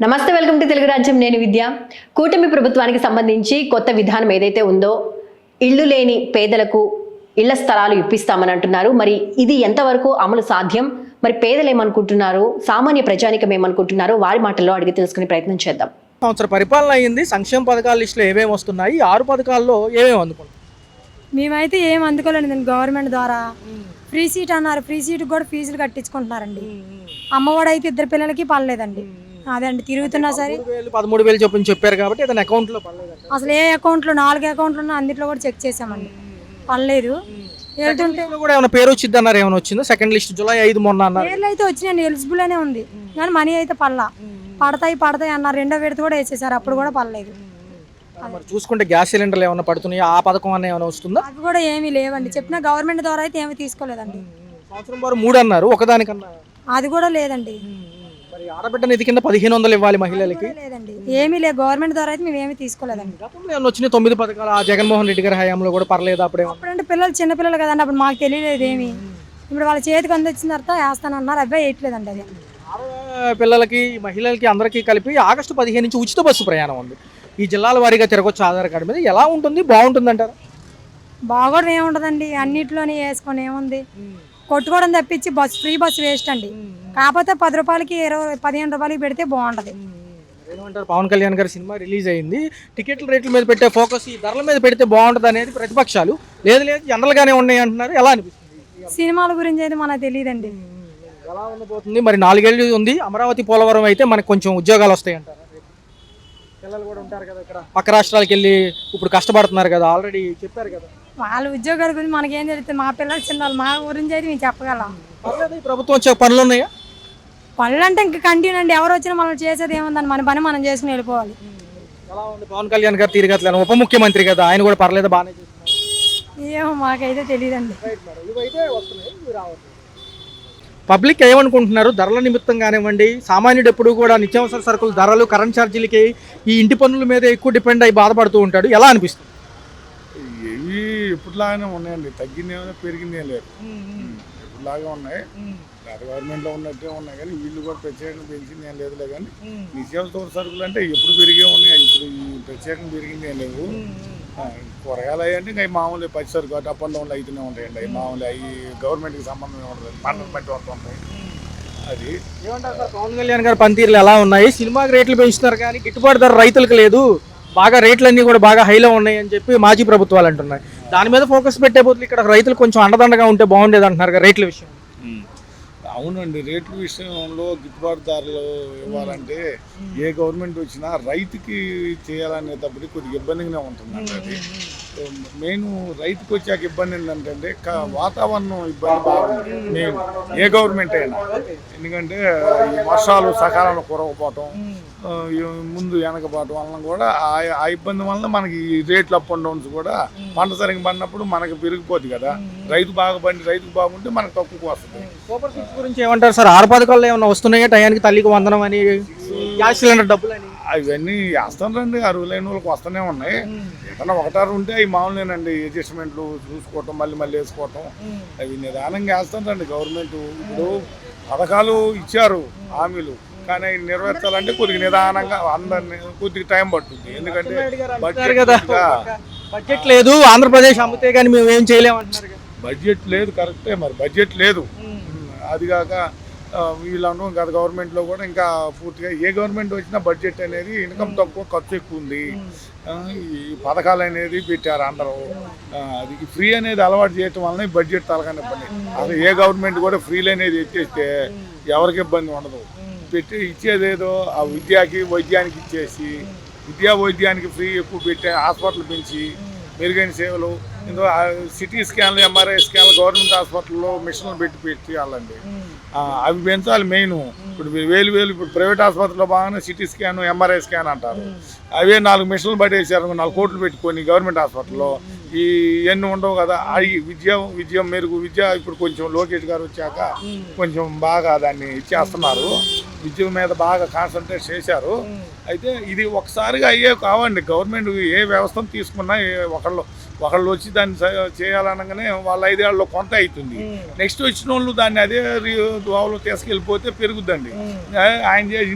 నమస్తే, welcome to Telugu రాజ్యం. నేను విద్య. కూటమి ప్రభుత్వానికి సంబంధించి కొత్త విధానం ఏదైతే ఉందో, ఇల్లు లేని పేదలకు ఇళ్ల స్థలాలు ఇప్పిస్తామని అంటున్నారు. మరి ఇది ఎంతవరకు అమలు సాధ్యం? మరి పేదలు ఏమనుకుంటున్నారు, సామాన్య ప్రజానికం ఏమనుకుంటున్నారు, వారి మాటల్లో అడిగి తెలుసుకునే ప్రయత్నం చేద్దాం. సంవత్సర పరిపాలన అయ్యింది. సంక్షేమ పథకాల లిస్టులో ఏమేమి వస్తున్నాయి, 6 పథకాల్లో ఏమేమి అందుకున్నాం? మేమైతే ఏం అందుకోలేదండి. గవర్నమెంట్ ద్వారా ఫ్రీ సీట్ అన్నారు. ఫ్రీ సీట్ కూడా ఫీజులు కట్టించుకుంటున్నారండి. అమ్మఒడి అయితే 2 పిల్లలకి పడలేదండి. అదే అండి, తిరుగుతున్నా సరే 13,000 చొప్పున చెప్పారు కాబట్టి అతని అకౌంట్లో పడలేదు. అసలు ఏ అకౌంట్లో 4 అకౌంట్లు ఉన్నా అన్నింటిలో కూడా చెక్ చేసామండి, పడలేదు. వెళ్తుంటే కూడా ఏమైనా పేరు వచ్చింది అన్నారు, ఏమైనా వచ్చిందో? సెకండ్ లిస్ట్ జూలై 5 మొన్న అన్నారు. పేర్లు అయితే వచ్చినాయండి, ఎలిజిబుల్ అనే ఉంది కానీ మనీ అయితే పడతాయి అన్నారు. 2వ విడత కూడా వేసేసారు, అప్పుడు కూడా పడలేదు. మరి చూసుకుంటే గ్యాస్ సిలిండర్లు ఏమైనా పడుతున్నాయి, ఆ పథకం అన్న ఏమైనా వస్తుందా? అవి కూడా ఏమీ లేవండి. చెప్పిన గవర్నమెంట్ ద్వారా అయితే ఏమీ తీసుకోలేదండి. సంవత్సరం వారు 3 అన్నారు, ఒకదానికన్నా అది కూడా లేదండి. మరి ఆడబిడ్డ నిధి కింద 1,500 ఇవ్వాలి మహిళలకి. లేదండి, ఏమీ లేదు. గవర్నమెంట్ ద్వారా అయితే మేము ఏమీ తీసుకోలేదండి. గతంలో ఏమైనా వచ్చినాయి 9 పథకాలు ఆ జగన్మోహన్ రెడ్డి గారి హయాంలో కూడా పర్లేదు అప్పుడే. అప్పుడంటే పిల్లలు చిన్నపిల్లలు కదండి, అప్పుడు మాకు తెలియలేదు ఏమి. ఇప్పుడు వాళ్ళ చేతికి అందొచ్చిన తర్వాత వేస్తానన్నారు, అబ్బాయి వేయట్లేదండి. అది పిల్లలకి మహిళలకి అందరికీ కలిపి ఆగస్టు 15 నుంచి ఉచిత బస్సు ప్రయాణం ఉంది. ఈ జిల్లాల వారీగా తిరగొచ్చు ఆధార్ కార్డు మీద. ఎలా ఉంటుంది, బాగుంటుంది అంటారు? బాగోడం ఏముంటుందండి, అన్నిట్లోనే వేసుకొని ఏముంది. కొట్టుకోవడం తప్పించి ఫ్రీ బస్సు వేస్ట్ అండి. కాకపోతే 10 రూపాయలకి 15 రూపాయలకి పెడితే బాగుంటుంది. ఏమంటారు? పవన్ కళ్యాణ్ గారి సినిమా రిలీజ్ అయింది, టికెట్ల రేట్ల మీద పెట్టే ఫోకస్ ఈ ధరల మీద పెడితే బాగుంటుంది అనేది ప్రతిపక్షాలు. లేదు జనరల్గానే ఉన్నాయి అంటున్నారు. ఎలా అనిపిస్తుంది? సినిమాల గురించి అయితే మనకు తెలియదండి. ఎలా ఉండబోతుంది మరి? 4 ఏళ్ళు ఉంది. అమరావతి పోలవరం అయితే మనకు కొంచెం ఉద్యోగాలు వస్తాయి అంటారు. పిల్లలు కూడా ఉంటారు కదా ఇక్కడ, పక్క రాష్ట్రాలకు వెళ్ళి ఇప్పుడు కష్టపడుతున్నారు కదా, ఆల్రెడీ చెప్పారు కదా. వాళ్ళ ఉద్యోగాల గురించి మనకేం తెలుస్తుంది? మా పిల్లలు చిన్నవాళ్ళు, మా గురించి అయితే మేము చెప్పగలం. పర్లేదు, ఈ ప్రభుత్వం వచ్చే పనులు ఉన్నాయా? పనులు అంటే ఇంకా కంటిన్యూ అండి. ఎవరు వచ్చినా మనం చేసేది ఏముందని, మన పని మనం చేసుకుని వెళ్ళిపోవాలి. ఎలా ఉంది పవన్ కళ్యాణ్ గారు తీరుగట్లేదు? ఉప ముఖ్యమంత్రి కదా, ఆయన కూడా పర్లేదు, బాగానే చేస్తున్నారు. ఏమో మాకైతే తెలియదండి. పబ్లిక్ ఏమనుకుంటున్నారు? ధరల నిమిత్తం కానివ్వండి, సామాన్యుడు ఎప్పుడు కూడా నిత్యావసర సరుకుల ధరలు, కరెంట్ ఛార్జీలకి, ఈ ఇంటి పన్నుల మీద ఎక్కువ డిపెండ్ అయ్యి బాధపడుతూ ఉంటాడు. ఎలా అనిపిస్తుంది? ఇవి ఎప్పుడులాగానే ఉన్నాయండి, తగ్గిందేమైనా పెరిగిందే లేదు, ఎప్పుడులాగా ఉన్నాయి. గత గవర్నమెంట్లో ఉన్నట్టే ఉన్నాయి కానీ వీళ్ళు కూడా ప్రత్యేకంగా పెంచింది ఏం లేదులే. కానీ నిత్యావసర సరుకులు అంటే ఎప్పుడు పెరిగే ఉన్నాయి, ఇప్పుడు ఈ ప్రత్యేకంగా పెరిగింది ఏం లేవు. కూరగాయలు అవి అంటే ఇంకా మామూలు పచ్చి సరుకు అటు అప్ అండ్ డౌన్లు అయితేనే ఉంటాయండి. అవి మామూలు అవి గవర్నమెంట్కి సంబంధం ఉండదు, పంటను బట్టి వస్తుంటాయి. అది ఏమంటారు సార్, పవన్ కళ్యాణ్ గారు పనితీరులు ఎలా ఉన్నాయి? సినిమాకి రేట్లు పెంచుతున్నారు కానీ గిట్టుబాటు ధర రైతులకు లేదు, బాగా రేట్లన్నీ కూడా బాగా హైలో ఉన్నాయి అని చెప్పి మాజీ ప్రభుత్వాలు అంటున్నాయి. దాని మీద ఫోకస్ పెట్టే బదులు ఇక్కడ రైతులు కొంచెం అండదండగా ఉంటే బాగుండేది అంటున్నారు కదా రేట్ల విషయం. అవునండి, రేట్ల విషయంలో గిట్టుబాటు ధరలు ఇవ్వాలంటే ఏ గవర్నమెంట్ వచ్చినా రైతుకి చేయాలనేటప్పటికి కొద్దిగా ఇబ్బందిగానే ఉంటుందండి. అది మెయిన్ రైతుకి వచ్చాక ఇబ్బంది ఏంటంటే వాతావరణం ఇబ్బంది బాగుంది మెయిన్ ఏ గవర్నమెంట్ అయినా. ఎందుకంటే ఈ వర్షాలు సకాలంలో కురవకపోవటం, ముందు వెనకపోవటం వలన కూడా ఆ ఇబ్బంది వలన మనకి ఈ రేట్లు అప్ అండ్ డౌన్స్ కూడా పంట సరిగ్గా పడినప్పుడు మనకు పెరిగిపోద్ది కదా. రైతుకు బాగుంటే మనకు తక్కువ వస్తుంది. సూపర్ సిక్స్ గురించి ఏమంటారు సార్? 6 పథకాల్లో ఏమన్నా వస్తున్నాయా? టయానికి తల్లికి వందనం అని, గ్యాస్ సిలిండర్ డబ్బులు అని, అవన్నీ వేస్తానండి. అర్హులైన వాళ్ళకి వస్తూనే ఉన్నాయి. ఏదన్నా 1 ఉంటే అవి మామూలేనండి, అడ్జస్ట్మెంట్లు చూసుకోవటం, మళ్ళీ వేసుకోవటం, అవి నిదానంగా వేస్తానండి గవర్నమెంట్. ఇప్పుడు పథకాలు ఇచ్చారు, హామీలు, కానీ నెరవేర్చాలంటే కొద్దిగా నిదానంగా అందరినీ కొద్దిగా టైం పడుతుంది. ఎందుకంటే బడ్జెట్ లేదు, ఆంధ్రప్రదేశ్ అమ్మితే కానీ మేము ఏం చేయలేమంటున్నారు. బడ్జెట్ లేదు, కరెక్టే. మరి బడ్జెట్ లేదు, అదిగాక వీళ్ళను గత గవర్నమెంట్లో కూడా ఇంకా పూర్తిగా ఏ గవర్నమెంట్ వచ్చినా బడ్జెట్ అనేది ఇన్కమ్ తక్కువ, ఖర్చు ఎక్కువ ఉంది. ఈ పథకాలు అనేది పెట్టారు అందరూ. అది ఫ్రీ అనేది అలవాటు చేయటం వలన బడ్జెట్ తలకాని ఇబ్బంది. అసలు ఏ గవర్నమెంట్ కూడా ఫ్రీలు అనేది ఎత్తేస్తే ఎవరికి ఇబ్బంది ఉండదు. పెట్టి ఇచ్చేదేదో ఆ విద్యాకి వైద్యానికి ఇచ్చేసి, వైద్యానికి ఫ్రీ ఎక్కువ పెట్టి, హాస్పిటల్ పెంచి మెరుగైన సేవలు, ఇందులో సిటీ స్కాన్లు, ఎంఆర్ఐ స్కాన్లు గవర్నమెంట్ హాస్పిటల్లో మిషన్లు పెట్టి వాళ్ళండి అవి పెంచాలి మెయిన్. ఇప్పుడు వేలు ఇప్పుడు ప్రైవేట్ ఆసుపత్రిలో బాగానే సిటీ స్కాన్, ఎంఆర్ఐ స్కాన్ అంటారు. అవే 4 మిషన్లు పట్టేసారు, 4 కోట్లు పెట్టుకొని గవర్నమెంట్ హాస్పిటల్లో. ఇవన్నీ ఉండవు కదా. అవి విద్య మెరుగు విద్య ఇప్పుడు కొంచెం లోకేష్ గారు వచ్చాక కొంచెం బాగా దాన్ని ఇచ్చేస్తున్నారు. విద్య మీద బాగా కాన్సన్ట్రేట్ చేశారు. అయితే ఇది ఒకసారిగా అయ్యే కావండి. గవర్నమెంట్ ఏ వ్యవస్థను తీసుకున్నా ఒకళ్ళు ఒకళ్ళు వచ్చి దాన్ని చేయాలనగానే వాళ్ళ 5 ఏళ్ళలో కొంత అవుతుంది. నెక్స్ట్ వచ్చిన వాళ్ళు దాన్ని అదే దోవలో తీసుకెళ్ళిపోతే పెరుగుద్దండి. ఆయన చేసి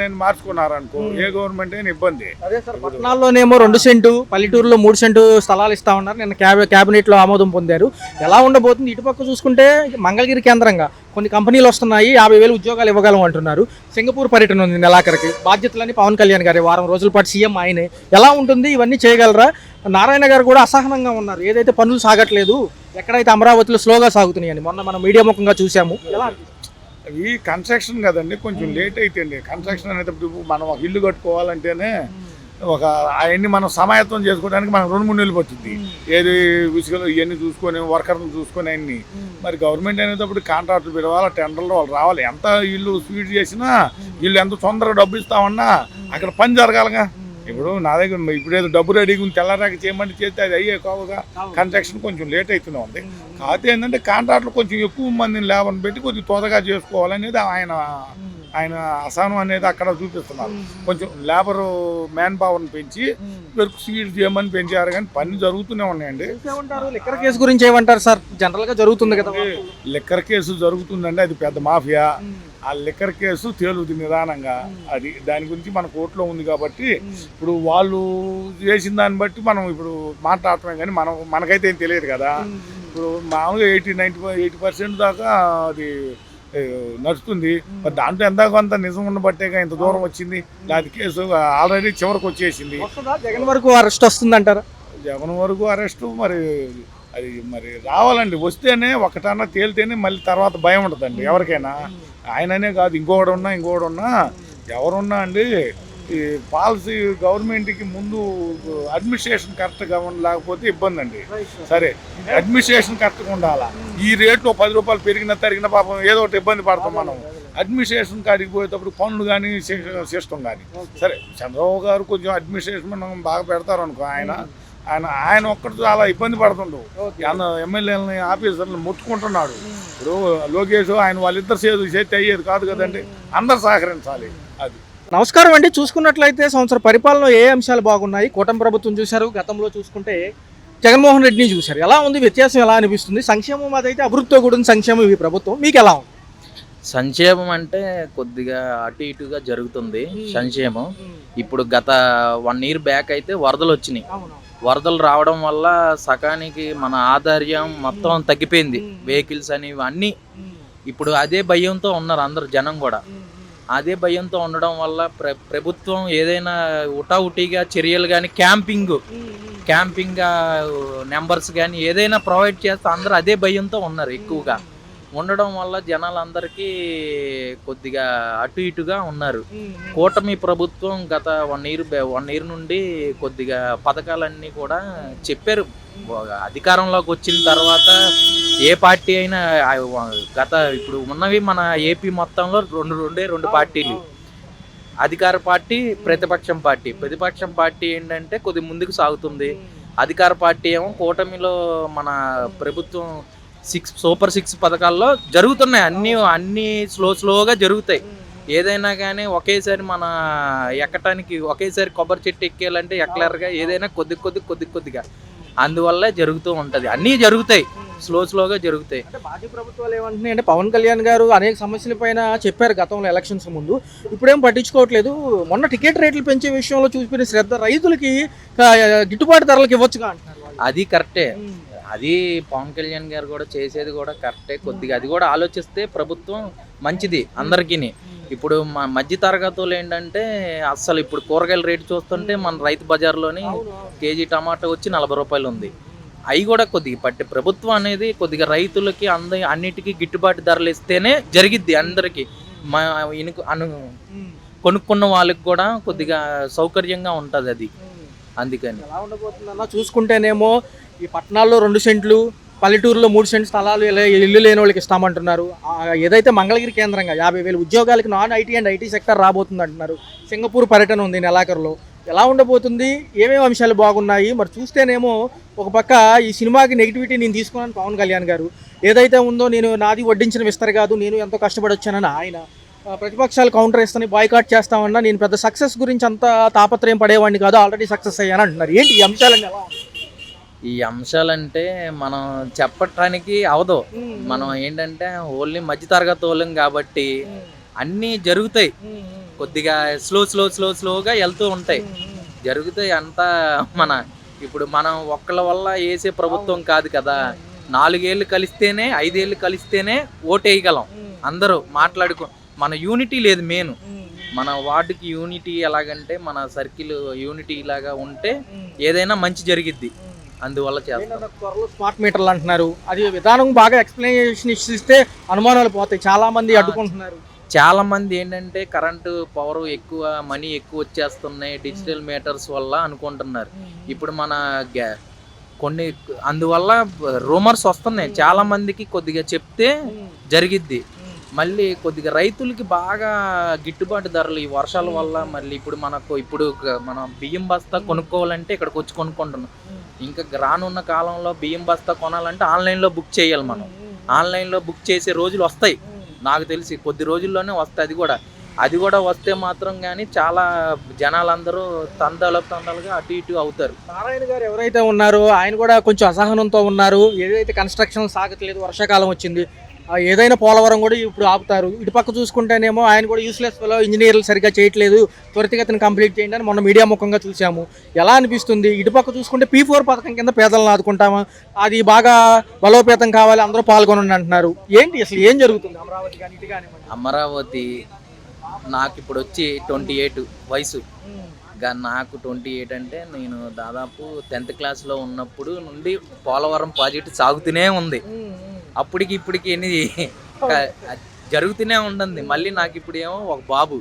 నేను మార్చుకున్నారనుకో ఏ గవర్నమెంట్ అయినా ఇబ్బంది. అదే సార్, పట్టణాల్లోనేమో 2 సెంటు, పల్లెటూరులో 3 సెంటు స్థలాలు ఇస్తా ఉన్నారు. నిన్న క్యాబినెట్లో ఆమోదం పొందారు. ఎలా ఉండబోతుంది? ఇటుపక్క చూసుకుంటే మంగళగిరి కేంద్రంగా కొన్ని కంపెనీలు వస్తున్నాయి, 50,000 ఉద్యోగాలు ఇవ్వగలం అంటున్నారు. సింగపూర్ పర్యటన ఉంది నెలాఖరికి. బాధ్యతలని పవన్ కళ్యాణ్ గారి, వారం రోజుల పాటు సీఎం ఆయనే. ఎలా ఉంటుంది? ఇవన్నీ చేయగలరా? నారాయణ గారు కూడా అసహనంగా ఉన్నారు, ఏదైతే పనులు సాగట్లేదు, ఎక్కడైతే అమరావతిలో స్లోగా సాగుతున్నాయని మొన్న మనం మీడియా ముఖంగా చూసాము. ఎలా ఈ కన్స్ట్రక్షన్ కదండి, కొంచెం లేట్ అయితే అండి. కన్స్ట్రక్షన్ అనేటప్పుడు మనం ఒక ఇల్లు కట్టుకోవాలంటేనే ఒక అవన్నీ మనం సమాయత్తం చేసుకోవడానికి మనకు 2-3 నెలలు పడుతుంది. ఏది విసుకలు ఇవన్నీ చూసుకొని వర్కర్లు చూసుకొని అన్ని. మరి గవర్నమెంట్ అనేటప్పుడు కాంట్రాక్టులు పిలవాలి, టెండర్లు వాళ్ళు రావాలి. ఎంత ఇల్లు స్పీడ్ చేసినా ఇల్లు ఎంత తొందరగా డబ్బు ఇస్తామన్నా అక్కడ పని జరగాలిగా. ఇప్పుడు నా దగ్గర ఇప్పుడు ఏదో డబ్బు రెడీగా ఉంది, తెల్లరాక చేయమంటే చేస్తే అది అయ్యే కావుగా. కన్స్ట్రక్షన్ కొంచెం లేట్ అవుతూనే ఉంది. కాకపోతే ఏంటంటే కాంట్రాక్టులు కొంచెం ఎక్కువ మందిని లేబర్ని పెట్టి కొద్దిగా త్వరగా చేసుకోవాలనేది ఆయన అసహనం అనేది అక్కడ చూపిస్తున్నారు. కొంచెం లేబర్ మ్యాన్ పవర్ని పెంచి వర్క్ స్పీడ్ చేయమని పెంచారు, కానీ పని జరుగుతూనే ఉన్నాయండి. లిక్కర్ కేసు గురించి ఏమంటారు సార్? జనరల్గా జరుగుతుంది కదా లిక్కర్ కేసు జరుగుతుందండి, అది పెద్ద మాఫియా. ఆ లిక్కర్ కేసు తేలుది నిదానంగా. అది దాని గురించి మన కోర్టులో ఉంది కాబట్టి ఇప్పుడు వాళ్ళు చేసిన దాన్ని బట్టి మనం ఇప్పుడు మాట్లాడటమే, కానీ మనకైతే ఏం తెలియదు కదా. ఇప్పుడు మామూలుగా 80-90% దాకా అది నడుస్తుంది. మరి దాంట్లో ఎంత కొంత నిజం ఉండబట్టేగా ఇంత దూరం వచ్చింది. దాని కేసు ఆల్రెడీ చివరికి వచ్చేసింది. జగన్ వరకు అరెస్ట్ వస్తుందంటారా? జగన్ వరకు అరెస్టు మరి రావాలండి. వస్తేనే ఒకటన్నా తేలితేనే మళ్ళీ తర్వాత భయం ఉంటుందండి ఎవరికైనా. ఆయననే కాదు, ఇంకొకటి ఉన్నా ఎవరున్నా అండి. ఈ పాలసీ గవర్నమెంట్కి ముందు అడ్మినిస్ట్రేషన్ కరెక్ట్గా లేకపోతే ఇబ్బంది అండి. సరే, అడ్మినిస్ట్రేషన్ కరెక్ట్గా ఉండాలా. ఈ రేట్లో 10 రూపాయలు తరిగిన పాపం ఏదో ఒకటి ఇబ్బంది పడతాం మనం. అడ్మినిస్ట్రేషన్ కాడికి పోయేటప్పుడు పనులు కానీ సిస్టమ్ కానీ. సరే, చంద్రబాబు గారు కొంచెం అడ్మినిస్ట్రేషన్ మనం బాగా పెడతారు అనుకో. ఆయన ఒక్కటి చాలా ఇబ్బంది పడుతుండు. ఎమ్మెల్యేలని ఆఫీసర్లను ముట్టుకుంటున్నాడు. ఇప్పుడు లోకేష్ ఆయన వాళ్ళిద్దరు చేతి అయ్యేది కాదు కదండి. అందరు సహకరించాలి. అది. నమస్కారం అండి. చూసుకున్నట్లయితే సంవత్సర పరిపాలనలో ఏ అంశాలు బాగున్నాయి? కూటమి ప్రభుత్వం చూశారు, గతంలో చూసుకుంటే జగన్మోహన్ రెడ్డిని చూశారు. ఎలా ఉంది? వ్యత్యాసం ఎలా అనిపిస్తుంది? సంక్షేమం అదైతే అభివృద్ధితో కూడిన సంక్షేమం ఈ ప్రభుత్వం, మీకు ఎలా ఉంది? సంక్షేమం అంటే కొద్దిగా అటు ఇటుగా జరుగుతుంది సంక్షేమం. ఇప్పుడు గత 1 year బ్యాక్ అయితే వరదలు వచ్చినాయి. వరదలు రావడం వల్ల సకానికి మన ఆదార్యం మొత్తం తగ్గిపోయింది. వెహికల్స్ అని అన్నీ ఇప్పుడు అదే భయంతో ఉన్నారు అందరు జనం కూడా. అదే భయంతో ఉండడం వల్ల ప్రభుత్వం ఏదైనా ఉటావుటీగా చర్యలు కానీ క్యాంపింగ్ నెంబర్స్ కానీ ఏదైనా ప్రొవైడ్ చేస్తే అందరూ అదే భయంతో ఉన్నారు ఎక్కువగా. ఉండడం వల్ల జనాలందరికీ కొద్దిగా అటు ఇటుగా ఉన్నారు. కూటమి ప్రభుత్వం గత 1 year నుండి కొద్దిగా పథకాలన్నీ కూడా చెప్పారు. అధికారంలోకి వచ్చిన తర్వాత ఏ పార్టీ అయినా ఇప్పుడు ఉన్నవి మన ఏపీ మొత్తంలో రెండు పార్టీలు, అధికార పార్టీ, ప్రతిపక్షం పార్టీ ఏంటంటే కొద్ది ముందుకు సాగుతుంది. అధికార పార్టీ ఏమో కూటమిలో మన ప్రభుత్వం సూపర్ 6 పథకాల్లో జరుగుతున్నాయి. అన్నీ స్లోగా జరుగుతాయి. ఏదైనా కానీ ఒకేసారి మన ఎక్కటానికి ఒకేసారి కొబ్బరి చెట్టు ఎక్కేయాలంటే ఎక్కలేరుగా. ఏదైనా కొద్దిగా అందువల్ల జరుగుతూ ఉంటుంది. అన్నీ జరుగుతాయి, స్లోగా జరుగుతాయి. మాజీ ప్రభుత్వాలు ఏమంటున్నాయి అంటే పవన్ కళ్యాణ్ గారు అనేక సమస్యల పైన చెప్పారు గతంలో ఎలక్షన్స్ ముందు, ఇప్పుడేం పట్టించుకోవట్లేదు. మొన్న టికెట్ రేట్లు పెంచే విషయంలో చూపిన శ్రద్ధ రైతులకి గిట్టుబాటు ధరలకు ఇవ్వచ్చుగా అంటున్నారు. అది కరెక్టే. అది పవన్ కళ్యాణ్ గారు కూడా చేసేది కూడా కరెక్టే. కొద్దిగా అది కూడా ఆలోచిస్తే ప్రభుత్వం మంచిది అందరికీ. ఇప్పుడు మధ్య తరగతులు ఏంటంటే అస్సలు ఇప్పుడు కూరగాయల రేటు చూస్తుంటే మన రైతు బజార్లోని కేజీ టమాటా వచ్చి 40 రూపాయలు ఉంది. అవి కూడా కొద్దిగా ప్రభుత్వం అనేది కొద్దిగా రైతులకి అన్నిటికీ గిట్టుబాటు ధరలు ఇస్తేనే జరిగిద్ది అందరికీ. కొనుక్కున్న వాళ్ళకి కూడా కొద్దిగా సౌకర్యంగా ఉంటుంది అది. అందుకని ఎలా ఉండబోతుందన్న చూసుకుంటేనేమో ఈ పట్టణాల్లో 2 సెంట్లు, పల్లెటూరులో 3 సెంట్ స్థలాలు ఇల్లు లేని వాళ్ళకి ఇస్తామంటున్నారు. ఏదైతే మంగళగిరి కేంద్రంగా 50,000 ఉద్యోగాలకి non IT and IT sector రాబోతుంది అంటున్నారు. సింగపూర్ పర్యటన ఉంది నెలాఖరులో. ఎలా ఉండబోతుంది? ఏమేమి అంశాలు బాగున్నాయి? మరి చూస్తేనేమో ఒక పక్క ఈ సినిమాకి నెగిటివిటీ నేను తీసుకున్నాను పవన్ కళ్యాణ్ గారు, ఏదైతే ఉందో నేను నాది వడ్డించిన విస్తర కాదు, నేను ఎంతో కష్టపడి వచ్చానని ఆయన. ప్రతిపక్షాలు కౌంటర్ ఇస్తాను, బాయ్కాట్ చేస్తామన్నా నేను పెద్ద సక్సెస్ గురించి అంత తాపత్రయం పడేవాడిని కాదు, ఆల్రెడీ సక్సెస్ అయ్యాను అంటున్నారు. ఏంటి ఈ అంశాలన్నీ ఎలా ఉన్నాయి? ఈ అంశాలంటే మనం చెప్పటానికి అవదు. మనం ఏంటంటే ఓన్లీ మధ్యతరగతి వాళ్ళం కాబట్టి అన్నీ జరుగుతాయి, కొద్దిగా స్లోగా వెళ్తూ ఉంటాయి, జరుగుతాయి అంతా. ఇప్పుడు మనం ఒక్కళ్ళ వల్ల వేసే ప్రభుత్వం కాదు కదా. 4 ఏళ్ళు కలిస్తేనే 5 ఏళ్ళు కలిస్తేనే ఓటేయగలం. అందరూ మాట్లాడుకో, మన యూనిటీ లేదు. మెయిన్ మన వార్డుకి యూనిటీ ఎలాగంటే మన సర్కిల్ యూనిటీ లాగా ఉంటే ఏదైనా మంచి జరిగిద్ది. అందువల్ల చేస్తాం. త్వరలో స్మార్ట్ మీటర్లు అంటున్నారు, అది విధానం బాగా ఎక్స్ప్లెనేషన్ ఇస్తే అనుమానాలు పోతాయి. చాలా మంది అడ్డుకుంటున్నారు. చాలా మంది ఏంటంటే కరెంటు పవర్ ఎక్కువ, మనీ ఎక్కువ వచ్చేస్తున్నాయి డిజిటల్ మీటర్స్ వల్ల అనుకుంటున్నారు. ఇప్పుడు మన కొన్ని అందువల్ల రూమర్స్ వస్తున్నాయి. చాలా మందికి కొద్దిగా చెప్తే జరిగిద్ది. మళ్ళీ కొద్దిగా రైతులకి బాగా గిట్టుబాటు ధరలు ఈ వర్షాల వల్ల. మళ్ళీ ఇప్పుడు మనం బియ్యం బస్తా కొనుక్కోవాలంటే ఇక్కడికి వచ్చి కొనుక్కుంటున్నాం. ఇంకా రానున్న కాలంలో బియ్యం బస్తా కొనాలంటే ఆన్లైన్లో బుక్ చేయాలి. మనం ఆన్లైన్లో బుక్ చేసే రోజులు వస్తాయి, నాకు తెలిసి కొద్ది రోజుల్లోనే వస్తాయి. అది కూడా వస్తే మాత్రం కానీ చాలా జనాలందరూ తందాలుగా అటు ఇటు అవుతారు. నారాయణ గారు ఎవరైతే ఉన్నారో ఆయన కూడా కొంచెం అసహనంతో ఉన్నారు. ఏదైతే కన్స్ట్రక్షన్ సాగట్లేదు, వర్షాకాలం వచ్చింది, ఏదైనా పోలవరం కూడా ఇప్పుడు ఆపుతారు. ఇటు పక్క చూసుకుంటేనేమో ఆయన కూడా యూస్లెస్ ఫెలో, ఇంజనీర్లు సరిగ్గా చేయట్లేదు, త్వరితగతిని కంప్లీట్ చేయండి అని మొన్న మీడియా ముఖంగా చూసాము. ఎలా అనిపిస్తుంది? ఇటు పక్క చూసుకుంటే P4 పథకం కింద పేదలను ఆదుకుంటామా, అది బాగా బలోపేతం కావాలి, అందరూ పాల్గొనండి అంటున్నారు. ఏంటి అసలు ఏం జరుగుతుంది అమరావతి కానీ ఇది కానీ? అమరావతి నాకు ఇప్పుడు వచ్చి 28 వయసు. నాకు 28 అంటే నేను దాదాపు 10th క్లాస్లో ఉన్నప్పుడు నుండి పోలవరం ప్రాజెక్టు సాగుతూనే ఉంది. అప్పటికి ఇప్పటికి జరుగుతూనే ఉంటుంది. మళ్ళీ నాకు ఇప్పుడు ఏమో ఒక బాబు,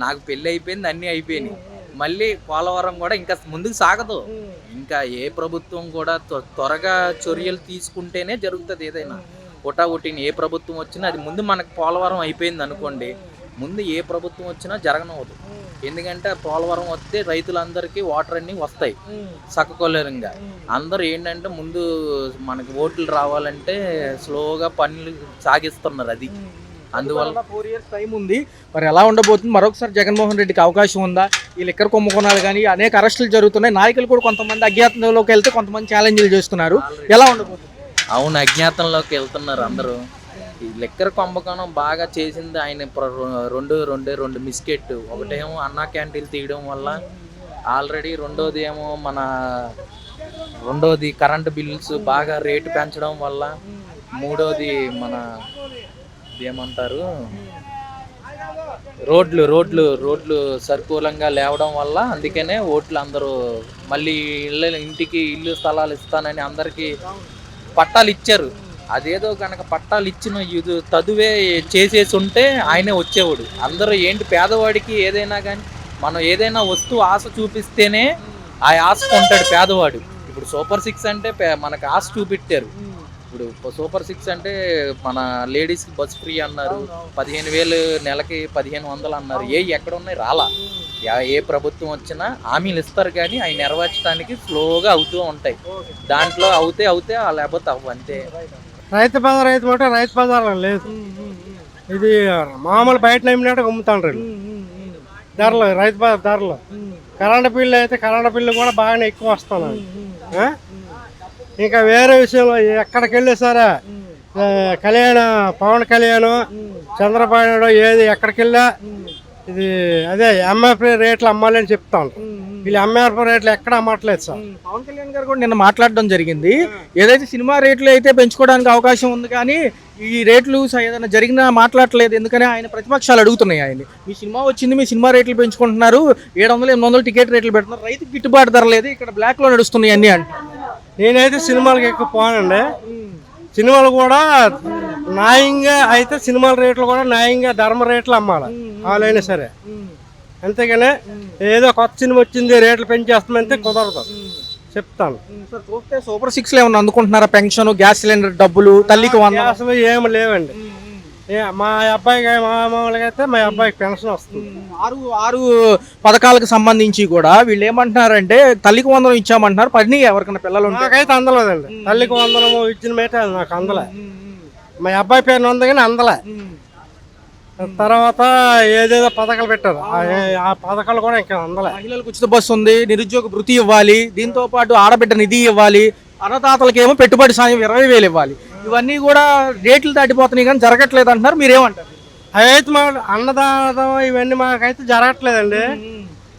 నాకు పెళ్ళి అయిపోయింది, అన్నీ అయిపోయినాయి. మళ్ళీ పోలవరం కూడా ఇంకా ముందుకు సాగదు. ఇంకా ఏ ప్రభుత్వం కూడా త్వరగా చర్యలు తీసుకుంటేనే జరుగుతుంది. ఏదైనా ఒట్టిని ఏ ప్రభుత్వం వచ్చినా అది ముందు మనకు పోలవరం అయిపోయింది అనుకోండి, ముందు ఏ ప్రభుత్వం వచ్చినా జరగనవదు. ఎందుకంటే పోలవరం వస్తే రైతులందరికీ వాటర్ అన్నీ వస్తాయి సకకోలేరంగా. అందరూ ఏంటంటే ముందు మనకి ఓట్లు రావాలంటే స్లోగా పనులు సాగిస్తున్నారు. అది అందువల్ల 4 years టైం ఉంది. మరి ఎలా ఉండబోతుంది? మరొకసారి జగన్మోహన్ రెడ్డికి అవకాశం ఉందా? ఈ లిక్కర్ కుంభకోణాలు కానీ అనేక అరెస్టులు జరుగుతున్నాయి. నాయకులు కూడా కొంతమంది అజ్ఞాతంలోకి వెళ్తే కొంతమంది ఛాలెంజ్లు చేస్తున్నారు. ఎలా ఉండబోతుంది? అవును, అజ్ఞాతంలోకి వెళ్తున్నారు అందరూ. ఈ లిక్కర్ కుంభకోణం బాగా చేసింది ఆయన. రెండు మిస్కెట్. ఒకటేమో అన్నా క్యాంటీన్లు తీయడం వల్ల ఆల్రెడీ, రెండోది కరెంటు బిల్స్ బాగా రేటు పెంచడం వల్ల, మూడోది మన ఏమంటారు రోడ్లు సర్కూలంగా లేవడం వల్ల, అందుకనే ఓట్లు అందరూ మళ్ళీ ఇంటికి ఇల్లు స్థలాలు ఇస్తానని అందరికీ పట్టాలు ఇచ్చారు. అదేదో కనుక పట్టాలు ఇచ్చిన చదువే చేసేసి ఉంటే ఆయనే వచ్చేవాడు. అందరూ ఏంటి పేదవాడికి ఏదైనా కానీ మనం ఏదైనా వస్తువు ఆశ చూపిస్తేనే ఆ ఆశ కొంటాడు పేదవాడు. ఇప్పుడు సూపర్ 6 అంటే మనకు ఆశ చూపెట్టారు. ఇప్పుడు సూపర్ 6 అంటే మన లేడీస్కి బస్ ఫ్రీ అన్నారు, 15,000 నెలకి 1,500 అన్నారు. ఎక్కడ ఉన్నాయి? రాలా. ఏ ప్రభుత్వం వచ్చినా హామీలు ఇస్తారు కానీ అవి నెరవేర్చడానికి స్లోగా అవుతూ ఉంటాయి. దాంట్లో అవుతే లేకపోతే అంతే. రైతు బజార్ లేదు. ఇది మామూలు బయట నమ్మినట్టు అమ్ముతాండ్రు ధరలు, రైతు బజార్ ధరలు. కరెంటు బిల్లు అయితే కరెంటు బిల్లు కూడా బాగానే ఎక్కువ వస్తున్నాయి. ఇంకా వేరే విషయంలో ఎక్కడికి వెళ్ళి సరే పవన్ కళ్యాణ్, చంద్రబాబు నాయుడు ఏది ఎక్కడికి వెళ్ళా ఇది అదే ఎంఆర్పీ రేట్లు అమ్మాలని చెప్తాను. వీళ్ళు ఎంఆర్పీ రేట్లు ఎక్కడ అమ్మట్లేదు సార్. పవన్ కళ్యాణ్ గారు కూడా నిన్న మాట్లాడడం జరిగింది. ఏదైతే సినిమా రేట్లు అయితే పెంచుకోవడానికి అవకాశం ఉంది కానీ ఈ రేట్లు ఏదైనా జరిగినా మాట్లాడలేదు. ఎందుకని ఆయన ప్రతిపక్షాలు అడుగుతున్నాయి ఆయన్ని. మీ సినిమా వచ్చింది, మీ సినిమా రేట్లు పెంచుకుంటున్నారు, 700-800 టికెట్ రేట్లు పెడుతున్నారు, రైతుకి గిట్టుబాటు ధర లేదు, ఇక్కడ బ్లాక్లో నడుస్తున్నాయి అన్నీ అంటే. నేనైతే సినిమాలకు ఎక్కువ పోనండి. సినిమాలు కూడా న్యాయంగా అయితే సినిమాల రేట్లు కూడా న్యాయంగా ధర్మ రేట్లు అమ్మాలి వాళ్ళైనా సరే. అంతేగానే ఏదో కొత్త సినిమా వచ్చింది రేట్లు పెంచేస్తామంటే కుదరదు చెప్తాను. చూస్తే సూపర్ 6 ఏమన్నా అందుకుంటున్నారా? పెన్షన్, గ్యాస్ సిలిండర్ డబ్బులు, తల్లికి అసలు ఏమి లేవండి. మా అబ్బాయికి మామూలుగా అయితే మా అబ్బాయికి పెన్షన్ వస్తుంది. 6 పథకాలకు సంబంధించి కూడా వీళ్ళు ఏమంటున్నారంటే తల్లికి వందనం ఇచ్చామంటున్నారు. పని ఎవరికైనా పిల్లలు నాకైతే అందలేదండి. తల్లికి వందనము ఇచ్చిన మేట నాకు అందలే. మా అబ్బాయి పేరు ఉంది కానీ అందలే. తర్వాత ఏదేదో పథకాలు పెట్టారు ఆ పథకాలు కూడా ఇంకా అందలే. మహిళలకు ఉచిత బస్సు ఉంది, నిరుద్యోగ భృతి ఇవ్వాలి, దీంతో పాటు ఆడబిడ్డ నిధి ఇవ్వాలి, అన్నదాతలకేమో పెట్టుబడి సాయం 20,000 ఇవ్వాలి. ఇవన్నీ కూడా రేట్లు దాటిపోతున్నాయి కానీ జరగట్లేదు అంటున్నారు, మీరేమంటారు? అవైతే మా అన్నదానం ఇవన్నీ మాకైతే జరగట్లేదండి.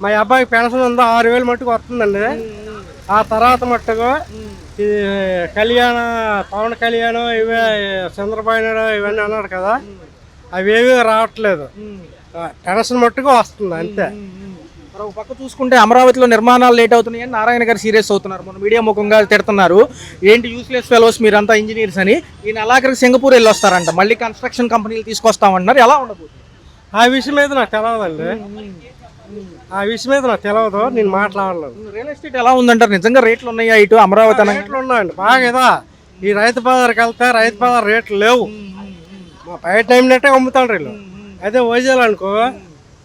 మా అబ్బాయికి పెన్షన్ ఉందో 6,000 మట్టుకు వస్తుందండి. ఆ తర్వాత మట్టుకు ఈ పవన్ కళ్యాణం ఇవే చంద్రబాబు నాయుడు ఇవన్నీ అన్నాడు కదా, అవేవి రావట్లేదు. పెన్షన్ మట్టుకు వస్తుంది అంతే. మరి ఒక పక్క చూసుకుంటే అమరావతిలో నిర్మాణాలు లేట్ అవుతున్నాయని నారాయణ గారు సీరియస్ అవుతున్నారు. మన మీడియా ముఖంగా తిడుతున్నారు, ఏంటి యూస్లెస్ ఫెలోస్ మీరంతా ఇంజనీర్స్ అని. ఈయన అలాగే సింగపూర్ వెళ్ళి వస్తారంట, మళ్ళీ కన్స్ట్రక్షన్ కంపెనీలు తీసుకొస్తామంటున్నారు. ఎలా ఉండబోతుంది? ఆ విషయం మీద నాకు తెలియదండి. ఆ విషయం మీద నాకు తెలియదు, నేను మాట్లాడలేదు. రియల్ ఎస్టేట్ ఎలా ఉందంటారు? నిజంగా రేట్లు ఉన్నాయా ఇటు అమరావతి? రేట్లు ఉన్నాయండి బాగా. కదా ఈ రైతు బజార్కి వెళ్తే రైతు బజార్ రేట్లు లేవు. మా బయట టైం నెట్టే అమ్ముతాడు వీళ్ళు. అదే వైజాగ్ అనుకో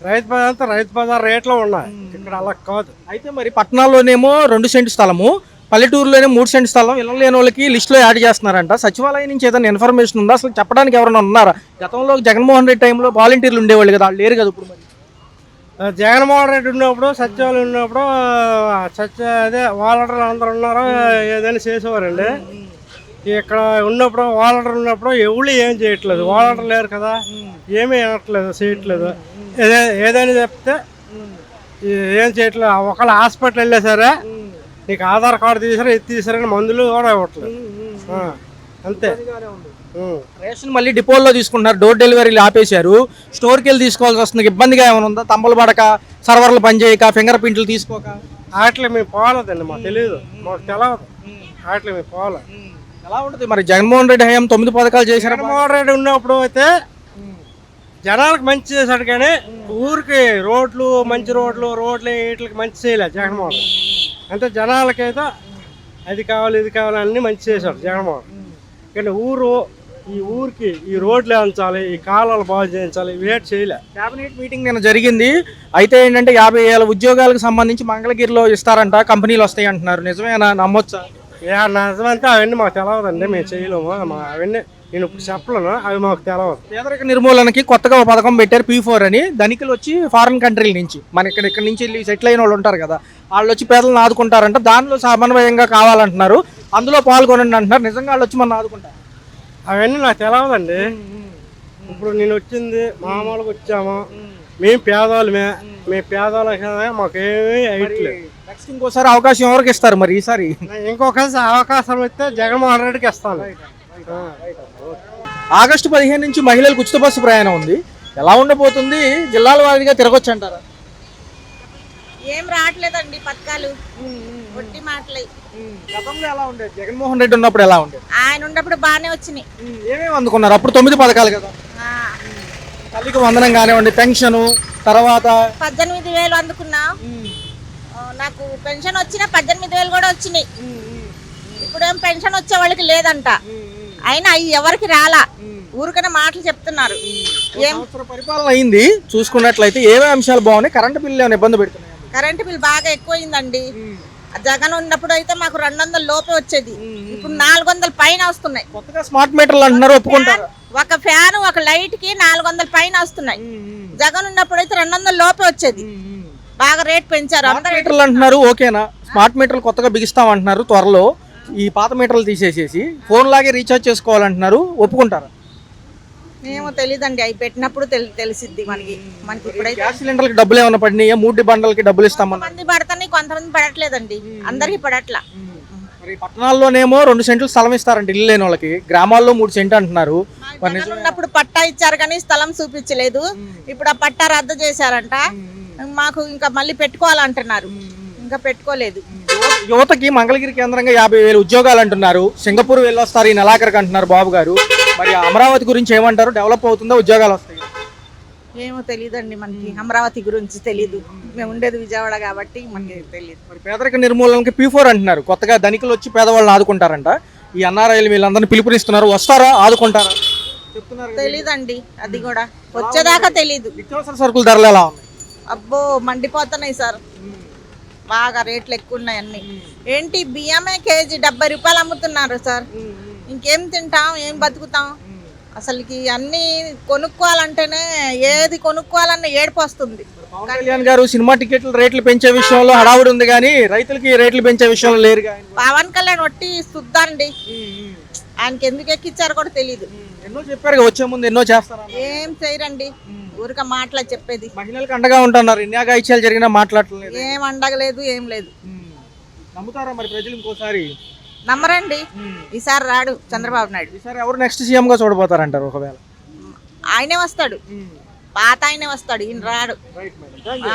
రైతు బజార్ అంతా రైతు బజార్ రేట్లో ఉన్నాయి, ఇక్కడ అలా కాదు. అయితే మరి పట్టణాల్లోనేమో 2 సెంటు స్థలము, పల్లెటూరులోనే 3 సెంటు స్థలం ఇళ్ళ లేని వాళ్ళకి లిస్టులో యాడ్ చేస్తున్నారంట. సచివాలయం నుంచి ఏదైనా ఇన్ఫర్మేషన్ ఉందా? అసలు చెప్పడానికి ఎవరైనా ఉన్నారా? గతంలో జగన్మోహన్ రెడ్డి టైంలో వాలంటీర్లు ఉండేవాళ్ళు కదా, వాళ్ళు లేరు కదా ఇప్పుడు. మరి జగన్మోహన్ రెడ్డి ఉన్నప్పుడు సచివాలయం ఉన్నప్పుడు అదే వాలంటీర్లు అందరూ ఉన్నారు, ఏదైనా చేసేవారండి. ఇక్కడ ఉన్నప్పుడు వాలంటీర్ ఉన్నప్పుడు ఎవరు ఏం చేయట్లేదు, వాలంటీర్ లేరు కదా, ఏమీ అనట్లేదు, చేయట్లేదు. ఏదైనా చెప్తే ఏం చేయట్లేదు. ఒకళ్ళ హాస్పిటల్ వెళ్ళా సరే నీకు ఆధార్ కార్డు తీసారా ఇది తీసారని మందులు కూడా ఇవ్వట్లేదు, అంతే. రేషన్ మళ్ళీ డిపోల్లో తీసుకుంటున్నారు, డోర్ డెలివరీలు ఆపేశారు. స్టోర్కి వెళ్ళి తీసుకోవాల్సి వస్తుంది. ఇబ్బందిగా ఏమైనా ఉందా? తంబలు పడక, సర్వర్లు పనిచేయక, ఫింగర్ ప్రింట్లు తీసుకోక? వాటిలో మేము పోలేదండి, మాకు తెలియదు, మాకు తెలియదు. వాటిలో మేము పోలే. ఎలా ఉంటుంది మరి? జగన్మోహన్ రెడ్డి హయాం 9 పథకాలు చేశారు. జగన్మోహన్ రెడ్డి ఉన్నప్పుడు అయితే జనాలకు మంచి చేశాడు, కానీ ఊరికి మంచి రోడ్లు వీటికి మంచి చేయలేదు జగన్మోహన్ రెడ్డి. అంటే జనాలకైతే అది కావాలి ఇది కావాలి అన్నీ మంచి చేశాడు జగన్మోహన్. కానీ ఈ ఊరికి ఈ రోడ్లు వేయించాలి, ఈ కాలాలు బాగు చేయించాలి, వేట్ చేయలే. క్యాబినెట్ మీటింగ్ నిన్న జరిగింది. అయితే ఏంటంటే 50,000 ఉద్యోగాలకు సంబంధించి మంగళగిరిలో ఇస్తారంట, కంపెనీలు వస్తాయి అంటున్నారు. నిజమేనా? నమ్మొచ్చా? నిజమంటే అవన్నీ మాకు తెలియదండి, మేము చేయలేము. అవన్నీ నేను ఇప్పుడు చెప్పలేను, అవి మాకు తెలియదు. పేదరిక నిర్మూలనకి కొత్తగా ఒక పథకం పెట్టారు, P4 అని. ధనికులు వచ్చి ఫారిన్ కంట్రీల నుంచి మన ఇక్కడ నుంచి వెళ్ళి సెటిల్ అయిన వాళ్ళు ఉంటారు కదా, వాళ్ళు వచ్చి పేదలను ఆదుకుంటారంట. దానిలో సమన్వయంగా కావాలంటున్నారు, అందులో పాల్గొనండి అంటున్నారు. నిజంగా వాళ్ళు వచ్చి మనం ఆదుకుంటారు? అవన్నీ నాకు తెలియదండి. ఇప్పుడు నేను వచ్చింది మామూలుగా వచ్చాము, మేము పేదవాళ్ళమే, మేము పేదవాళ్ళకి మాకేమీ అయ్యట్లేదు. నెక్స్ట్ ఇంకోసారి అవకాశం ఎవరికి ఇస్తారు మరి ఈసారి? ఇంకొకసారి అవకాశం ఇస్తే జగన్మోహన్ రెడ్డికి ఇస్తాను. ఆగస్టు 15 నుంచి మహిళలకు ఉచిత బస్సు ప్రయాణం ఉంది. ఎలా ఉండబోతుంది? జిల్లాల వారీగా తిరగొచ్చు అంటారా? ఏం రావట్లేదండి పథకాలు, ఒట్టి మాటలే. గతంలో ఎలా ఉండేది? జగన్మోహన్ రెడ్డి ఉన్నప్పుడు ఎలా ఉండేది? ఆయన ఉన్నప్పుడు బాగానే వచ్చినాయి. ఏమేమి అందుకున్నారు? అప్పుడు 9 పథకాలు కదా, తల్లికి వందనం కానివ్వండి, పెన్షన్, తర్వాత 18,000 అందుకున్నా. నాకు పెన్షన్ వచ్చిన 18,000 కూడా వచ్చినాయి. ఇప్పుడేం పెన్షన్ వచ్చే వాళ్ళకి లేదంట, అయినా అవి ఎవరికి రాలా, ఊరికనే మాటలు చెప్తున్నారు. పరిపాలన అయింది. చూసుకున్నట్లయితే ఏవే అంశాలు బాగున్నాయి? కరెంటు బిల్లు ఏమైనా ఇబ్బంది పెడుతున్నాయి? కరెంటు బిల్ బాగా ఎక్కువైందండి. జగన్ ఉన్నప్పుడు అయితే మాకు 200 లోపే వచ్చేది, ఇప్పుడు 400 పైన వస్తున్నాయి. కొత్తగా స్మార్ట్ మీటర్లు అంటున్నారు, ఒప్పుకుంటారు? ఒక ఫ్యాన్ ఒక లైట్ కి 400 పైన వస్తున్నాయి. జగన్ ఉన్నప్పుడు అయితే 200 లోపే వచ్చేది. బాగా రేట్ పెంచారు. మీటర్లు అంటున్నారు, ఓకేనా? స్మార్ట్ మీటర్లు కొత్తగా బిగిస్తాం అంటున్నారు త్వరలో. ఈ పాత మీటర్లు తీసేసేసి ఫోన్ లాగే రీఛార్జ్ చేసుకోవాలంటున్నారు, ఒప్పుకుంటారా? ఏమో తెలీదండి, అవి పెట్టినప్పుడు తెలిసిద్ది మనకి. ఇప్పుడైతే గ్యాస్ సిలిండర్కి డబ్బులు ఏమైనా పడినాయా? 3 బండలకి డబ్బులు ఇస్తామని కొంతమంది పడతాయి, కొంతమంది పడట్లేదండి, అందరికి పడట్లా. మరి పట్టణాల్లోనేమో 2 సెంట్లు స్థలం ఇస్తారంట ఇల్లు లేని వాళ్ళకి, గ్రామాల్లో 3 సెంటు అంటున్నారు. ఉన్నప్పుడు పట్టా ఇచ్చారు కానీ స్థలం చూపించలేదు, ఇప్పుడు ఆ పట్టా రద్దు చేశారంట. మాకు ఇంకా మళ్ళీ పెట్టుకోవాలంటున్నారు, ఇంకా పెట్టుకోలేదు. యువతకి మంగళగిరి కేంద్రంగా 50,000 ఉద్యోగాలు అంటున్నారు. సింగపూర్ వెళ్ళొస్తారు ఈ నెలాఖరికి అంటున్నారు బాబు గారు. మరి అమరావతి గురించి ఏమంటారు? డెవలప్ అవుతుందా? ఉద్యోగాలు వస్తాయి? ఏమో తెలియదండి, మనకి అమరావతి గురించి తెలీదు, మేము ఉండేది విజయవాడ కాబట్టి మనకి తెలియదు. మరి పేదరిక నిర్మూలనకి P4 అంటున్నారు, కొత్తగా ధనికులు వచ్చి పేదవాళ్ళని ఆదుకుంటారంట. ఈ ఎన్ఆర్ఐలు వీళ్ళందరినీ పిలుపునిస్తున్నారు, వస్తారా? ఆదుకుంటారా? తెలీదండి, అది కూడా వచ్చేదాకా తెలీదు. నిత్యావసర సరుకుల ధరలు ఎలా ఉన్నాయి? అబ్బో మండిపోతున్నాయి సార్, బాగా రేట్లు ఎక్కువ ఉన్నాయి అన్ని. ఏంటి బియ్యమే కేజీ 70 రూపాయలు అమ్ముతున్నారు సార్, ఇంకేం తింటాం, ఏం బతుకుతాం? అసలుకి అన్ని కొనుక్కోవాలంటేనే ఏది కొనుక్కోవాలన్న ఏడుపు వస్తుంది. పవన్ కళ్యాణ్ గారు సినిమా టికెట్ల రేట్లు పెంచే విషయంలో హడావుడి ఉంది కానీ రైతులకి రేట్లు పెంచే విషయంలో లేరు. పవన్ కళ్యాణ్ వట్టి సుద్దండి, ఆయనకి ఎందుకు ఎక్కిచ్చారో కూడా తెలియదు. ఎన్నో చెప్పారు వచ్చే ముందు ఎన్నో చేస్తారా? ఏం చేయరండి, ఊరిక మాటలు చెప్పేది. మహిళలకు అండగా ఉంటున్నారు, ఇన్యాగాయిత్యాలు జరిగినా మాట్లాడలేదు. ఏం అండగలేదు, ఏం లేదు. నమ్ముతారా మరి ప్రజలు ఇంకోసారి? నమ్మరండి, ఈసారి రాడు చంద్రబాబు నాయుడు. ఈసారి ఎవరు నెక్స్ట్ సీఎం గా చూడబోతారంటారు? ఒకవేళ ఆయనే వస్తాడు, పాత ఆయనే వస్తాడు, ఈయన రాడు. Right madam, thank you.